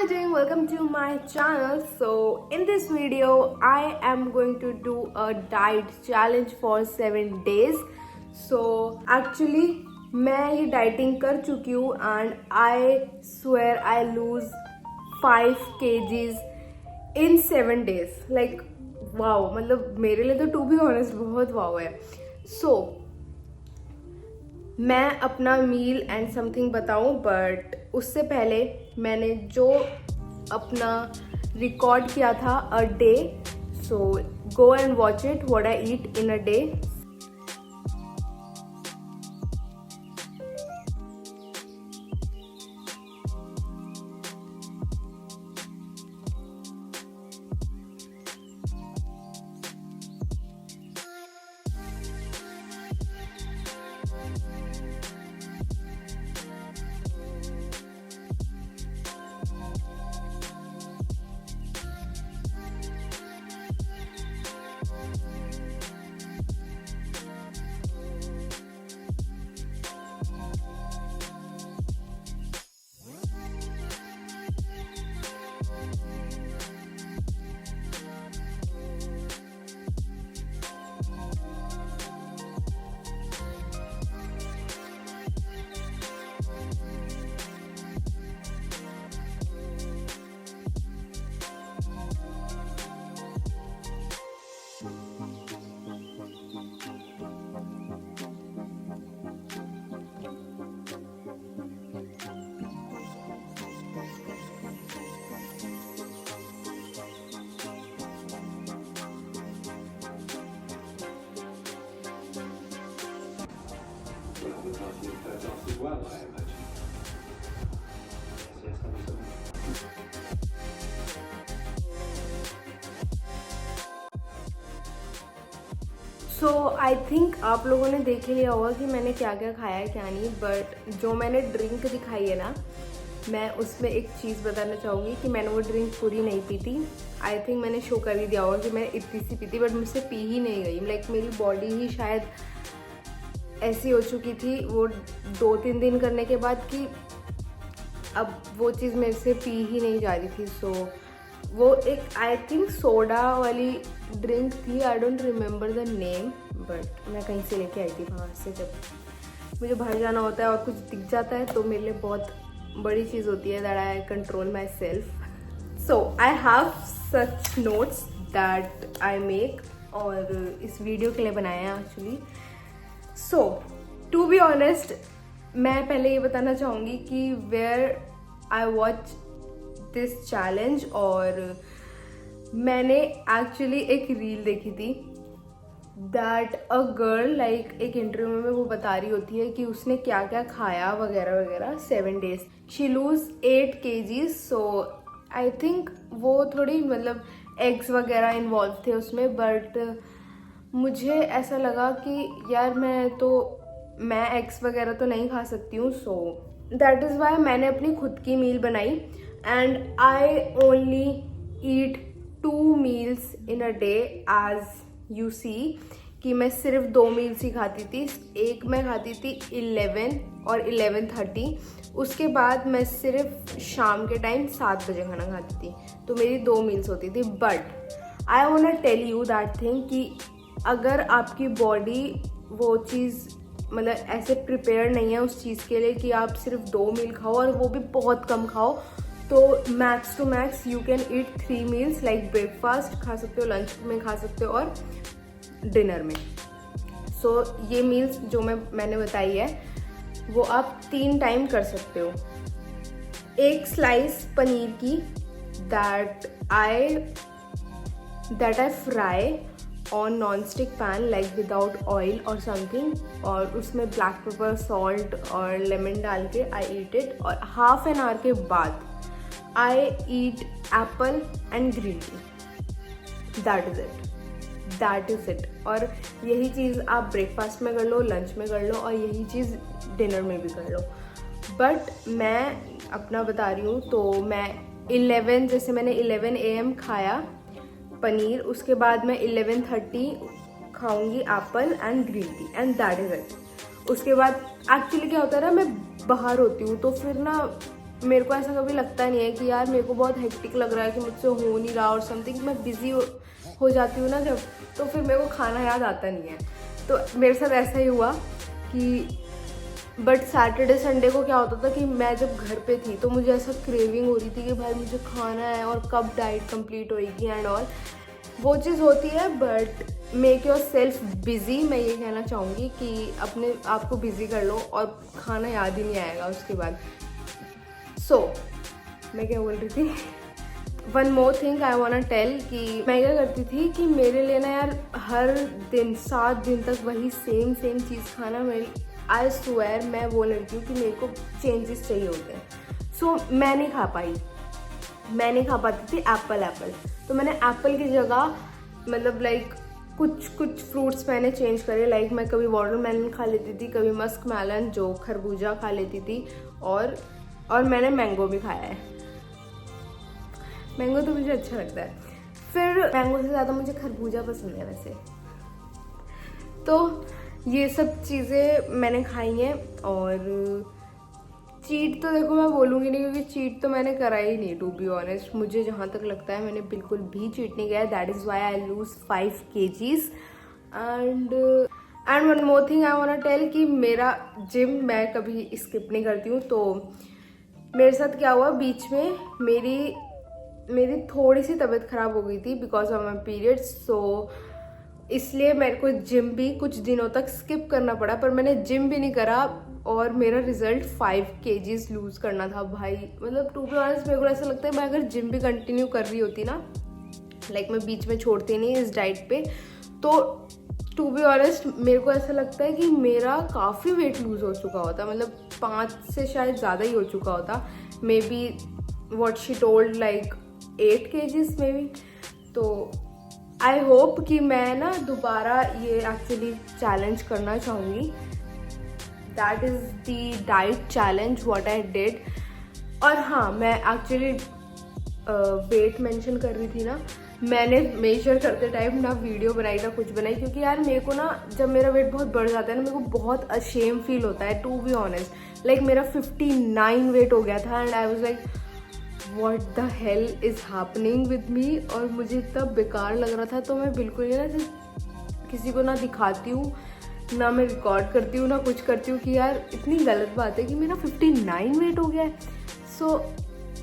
you doing? Welcome to my channel. So in this video I am going to do a diet challenge for 7 days. So actually मैं ये dieting कर चुकी हूँ and I swear I lose 5 kgs in 7 days. Like wow, मतलब मेरे लिए तो to be honest बहुत wow है. So मैं अपना मील एंड समथिंग बताऊं, बट उससे पहले मैंने जो अपना रिकॉर्ड किया था a day, so go and watch it what I eat in a day. As well, I imagine. Yes, understood. So I think आप लोगों ने देख ही लिया होगा कि मैंने क्या क्या खाया है क्या नहीं, बट जो मैंने ड्रिंक दिखाई है ना, मैं उसमें एक चीज़ बताना चाहूँगी कि मैंने वो ड्रिंक पूरी नहीं पी थी. आई थिंक मैंने शो कर ही दिया होगा कि मैंने इतनी सी पी थी, बट मुझसे पी ही नहीं गई. लाइक मेरी बॉडी ही शायद ऐसी हो चुकी थी वो 2-3 दिन करने के बाद कि अब वो चीज़ मेरे से पी ही नहीं जा रही थी. सो वो एक आई थिंक सोडा वाली ड्रिंक थी. I don't remember the name, but मैं कहीं से लेके आई थी वहाँ से. जब मुझे बाहर जाना होता है और कुछ दिख जाता है तो मेरे लिए बहुत बड़ी चीज़ होती है that I control my self. So I have such notes that I make और इस वीडियो के लिए बनाया है actually. So to be honest, मैं पहले ये बताना चाहूँगी कि where I watch this challenge, और मैंने एक्चुअली एक रील देखी थी दैट अ गर्ल, लाइक एक इंटरव्यू में वो बता रही होती है कि उसने क्या क्या खाया वगैरह वगैरह 7 days. She lose 8 kgs. So I think वो थोड़ी मतलब एग्स वगैरह इन्वॉल्व थे उसमें, बट मुझे ऐसा लगा कि यार मैं एग्स वगैरह तो नहीं खा सकती हूँ. सो दैट इज़ वाई मैंने अपनी खुद की मील बनाई and I only eat 2 meals in a day. As you see कि मैं सिर्फ 2 meals ही खाती थी. एक मैं खाती थी 11 और 11:30. उसके बाद मैं सिर्फ शाम के टाइम 7 बजे खाना खाती थी. तो मेरी 2 meals होती थी. But I want tell you that thing कि अगर आपकी बॉडी वो चीज़ मतलब ऐसे प्रिपेयर नहीं है उस चीज़ के लिए कि आप सिर्फ 2 meal खाओ और वो भी बहुत कम खाओ, तो max to max you can eat 3 meals. Like breakfast खा सकते हो, लंच में खा सकते हो और डिनर में. सो ये मील्स जो मैंने बताई है वो आप 3 टाइम कर सकते हो. एक स्लाइस पनीर की that I fry on non stick pan like without oil और समथिंग, और उसमें ब्लैक पेपर, सॉल्ट और लेमन डाल के आई ईट इट. और हाफ एन आवर के बाद I eat apple and green tea. That is it. और यही चीज़ आप ब्रेकफास्ट में कर लो, लंच में कर लो और यही चीज़ डिनर में भी कर लो. बट मैं अपना बता रही हूँ, तो मैं 11 जैसे मैंने 11 AM खाया पनीर, उसके बाद मैं 11:30 खाऊंगी Apple and green T and that is it. उसके बाद एक्चुअली क्या होता है ना, मैं बाहर होती हूँ तो फिर ना मेरे को ऐसा कभी लगता नहीं है कि यार मेरे को बहुत हेक्टिक लग रहा है कि मुझसे हो नहीं रहा और समथिंग, मैं बिज़ी हो जाती हूँ ना जब, तो फिर मेरे को खाना याद आता नहीं है। तो मेरे साथ ऐसा ही हुआ कि बट सैटरडे संडे को क्या होता था कि मैं जब घर पे थी तो मुझे ऐसा क्रेविंग हो रही थी कि भाई मुझे खाना है और कब डाइट कंप्लीट होएगी एंड ऑल, वो चीज़ होती है। But make your self busy, मैं ये कहना चाहूँगी कि अपने आप को बिज़ी कर लो और खाना याद ही नहीं आएगा उसके बाद। सो मैं क्या बोल रही थी, one more thing I want to tell कि मैं क्या करती थी कि मेरे लिए ना यार हर दिन 7 दिन तक वही सेम चीज़ खाना, मेरी आई स्वेयर मैं वो लड़की हूँ कि मेरे को चेंजेस चाहिए होते हैं। सो मैं नहीं खा पाती थी एप्पल। तो मैंने एप्पल की जगह मतलब लाइक कुछ फ्रूट्स मैंने चेंज करे, लाइक मैं कभी वाटरमेलन खा लेती थी, कभी मस्क मेलन जो खरबूजा खा लेती थी, और मैंने मैंगो भी खाया है। मैंगो तो मुझे अच्छा लगता है, फिर मैंगो से ज़्यादा मुझे खरबूजा पसंद है वैसे। तो ये सब चीज़ें मैंने खाई हैं। और चीट तो देखो मैं बोलूँगी नहीं क्योंकि चीट तो मैंने करा ही नहीं, टू बी ऑनेस्ट। मुझे जहाँ तक लगता है मैंने बिल्कुल भी चीट नहीं किया। That is why I lose 5 kgs। And one more thing I want to tell कि मेरा जिम मैं कभी स्किप नहीं करती हूँ। तो मेरे साथ क्या हुआ, बीच में मेरी थोड़ी सी तबीयत ख़राब हो गई थी बिकॉज ऑफ माई पीरियड्स। सो इसलिए मेरे को जिम भी कुछ दिनों तक स्किप करना पड़ा, पर मैंने जिम भी नहीं करा और मेरा रिजल्ट 5 kgs लूज़ करना था भाई। मतलब टू बी ऑनेस्ट मेरे को ऐसा लगता है मैं अगर जिम भी कंटिन्यू कर रही होती ना, लाइक मैं बीच में छोड़ती नहीं इस डाइट पे, तो टू बी ऑनेस्ट मेरे को ऐसा लगता है कि मेरा काफ़ी वेट लूज़ हो चुका होता, मतलब 5 से शायद ज़्यादा ही हो चुका होता। May be what she told like 8 kgs may be. तो आई होप कि मैं ना दोबारा ये एक्चुअली चैलेंज करना चाहूँगी। That is the diet challenge what I did. और हाँ, मैं एक्चुअली वेट मेंशन कर रही थी ना, मैंने मेजर करते टाइम ना वीडियो बनाई ना कुछ बनाई, क्योंकि यार मेरे को ना जब मेरा वेट बहुत बढ़ जाता है ना मेरे को बहुत अशेम फील होता है, टू बी ऑनेस्ट। लाइक मेरा 59 वेट हो गया था and I was like what the hell is happening with me, और मुझे इतना बेकार लग रहा था। तो मैं बिल्कुल ही ना किसी को ना दिखाती हूँ, ना मैं रिकॉर्ड करती हूँ, ना कुछ करती हूँ कि यार इतनी गलत बात है कि मेरा 59 वेट हो गया है। सो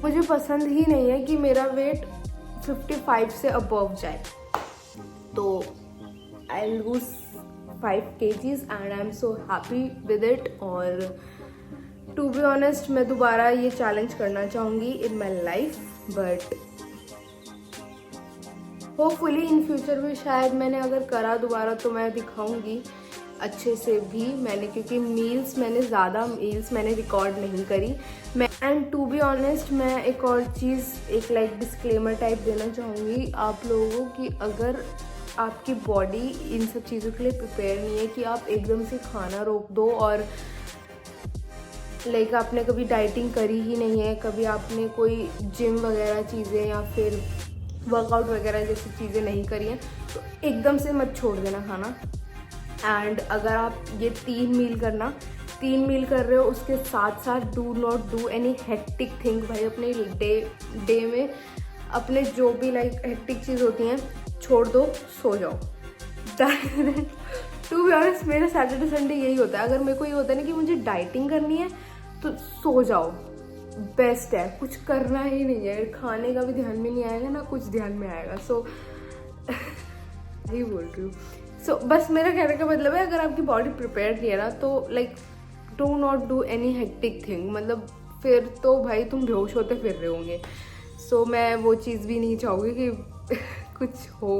मुझे पसंद ही नहीं है कि मेरा वेट 55 से अबव जाए। तो I lose 5 kgs and I am so happy with it. और टू बी ऑनेस्ट मैं दोबारा ये चैलेंज करना चाहूँगी in my life, but hopefully in future भी शायद मैंने अगर करा दोबारा तो मैं दिखाऊंगी अच्छे से भी मैंने, क्योंकि ज़्यादा मील्स मैंने रिकॉर्ड नहीं करी मैं। एंड टू बी ऑनेस्ट मैं एक और चीज़ एक लाइक डिस्क्लेमर टाइप देना चाहूँगी आप लोगों की, अगर आपकी बॉडी इन सब चीज़ों के लिए प्रिपेयर नहीं है कि आप एकदम से खाना रोक दो, और लाइक आपने कभी डाइटिंग करी ही नहीं है, कभी आपने कोई जिम वगैरह चीज़ें या फिर वर्कआउट वगैरह जैसी चीज़ें नहीं करी हैं, तो एकदम से मत छोड़ देना खाना। एंड अगर आप ये 3 मील कर रहे हो उसके साथ साथ do not do any hectic thing. भाई अपने डे में अपने जो भी लाइक हेक्टिक चीज़ होती हैं छोड़ दो, सो जाओ। टू बी ऑनेस्ट मेरा सैटरडे संडे यही होता है। अगर मेरे को ये होता है ना कि मुझे डाइटिंग करनी है तो सो जाओ, बेस्ट है, कुछ करना ही नहीं है, खाने का भी ध्यान में नहीं आएगा ना कुछ ध्यान में आएगा। सो यही बोल रही हूँ। सो बस मेरा कहने का मतलब है अगर आपकी बॉडी प्रिपेयर नहीं है ना तो like do not do any hectic thing, मतलब फिर तो भाई तुम बेहोश होते फिर रहे होंगे। सो मैं वो चीज़ भी नहीं चाहूँगी कि कुछ हो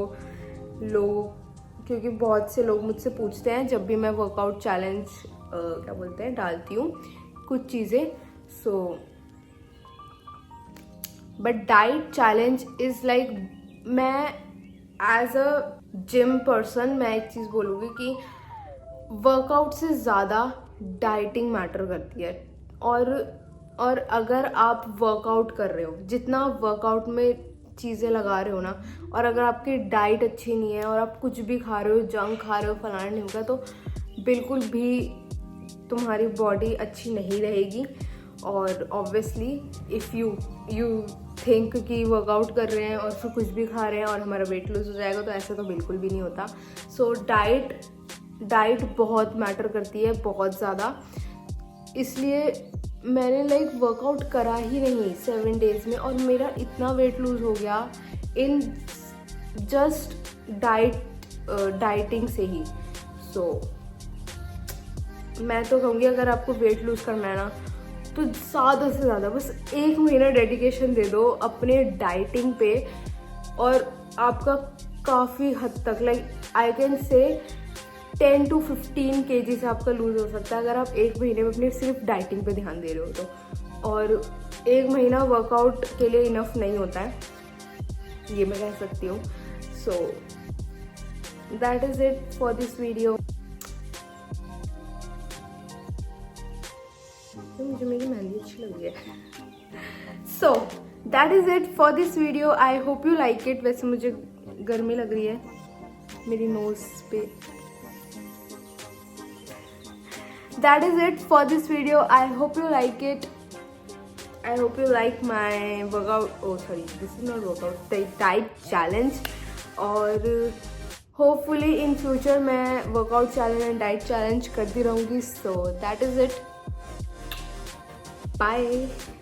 लोग, क्योंकि बहुत से लोग मुझसे पूछते हैं जब भी मैं वर्कआउट चैलेंज क्या बोलते हैं डालती हूँ कुछ चीज़ें। So but diet challenge is like, मैं एज अ जिम पर्सन मैं एक चीज़ बोलूँगी कि वर्कआउट से ज़्यादा डाइटिंग मैटर करती है। और अगर आप वर्कआउट कर रहे हो, जितना वर्कआउट में चीज़ें लगा रहे हो ना, और अगर आपकी डाइट अच्छी नहीं है और आप कुछ भी खा रहे हो, जंक खा रहे हो, फलाना नहीं होगा, तो बिल्कुल भी तुम्हारी बॉडी अच्छी नहीं रहेगी। और ऑब्वियसली इफ़ यू थिंक कि वर्कआउट कर रहे हैं और फिर कुछ भी खा रहे हैं और हमारा वेट लूज हो जाएगा, तो ऐसा तो बिल्कुल भी नहीं होता। सो डाइट बहुत मैटर करती है, बहुत ज़्यादा। इसलिए मैंने लाइक वर्कआउट करा ही नहीं 7 डेज़ में और मेरा इतना वेट लूज हो गया इन जस्ट डाइटिंग से ही। सो मैं तो कहूँगी अगर आपको वेट लूज करना है ना, तो ज़्यादा से ज़्यादा बस 1 महीना डेडिकेशन दे दो अपने डाइटिंग पे और आपका काफ़ी हद तक like I can say 10 to 15 kg से आपका लूज हो सकता है अगर आप 1 महीने में अपने सिर्फ डाइटिंग पे ध्यान दे रहे हो तो। और 1 महीना वर्कआउट के लिए इनफ नहीं होता है, ये मैं कह सकती हूँ। So that is it for this video. मुझे मेरी मेहंदी अच्छी लग रही है। So that is it for this video. I hope you like it. वैसे मुझे गर्मी लग रही है मेरी नोज पे। That is it for this video. I hope you like it. I hope you like my workout. Oh sorry, this is not workout. The diet challenge. और hopefully in future मैं workout challenge and diet challenge करती रहूँगी. So that is it. Bye.